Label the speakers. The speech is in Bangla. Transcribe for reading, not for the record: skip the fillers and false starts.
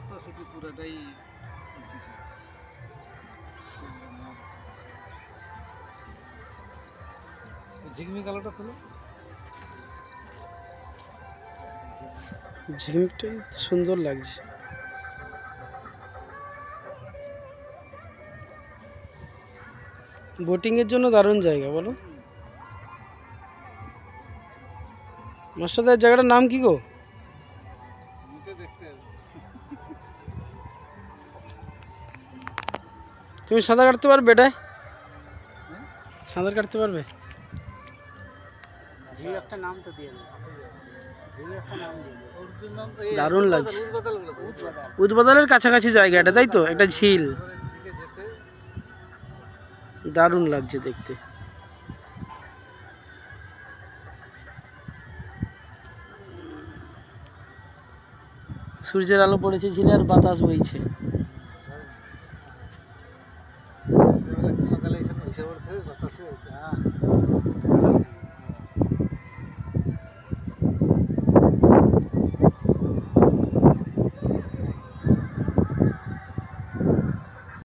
Speaker 1: তো সেটি পুরোটাই ঝিকমি কালোটা তুলো।
Speaker 2: ঝিকমিকটাই সুন্দর লাগছে। বোটিংয়ের জন্য দারুণ জায়গা বলো। মাস্টারদার জায়গাটার নাম কি গো? তুমি সাঁতার কাটতে পারবে এটাই? সাঁতার কাটতে পারবে?
Speaker 1: একটা নাম তো দিয়ে
Speaker 2: দারুণ লাগছে। উদবাদালের কাছাকাছি জায়গা এটা, তাই তো? একটা ঝিল, দারুণ লাগছে দেখতে। সূর্যের আলো পড়েছে ঝিলে আর বাতাস বইছে।
Speaker 1: সকালে এসে পড়তে হবে বাতাসে।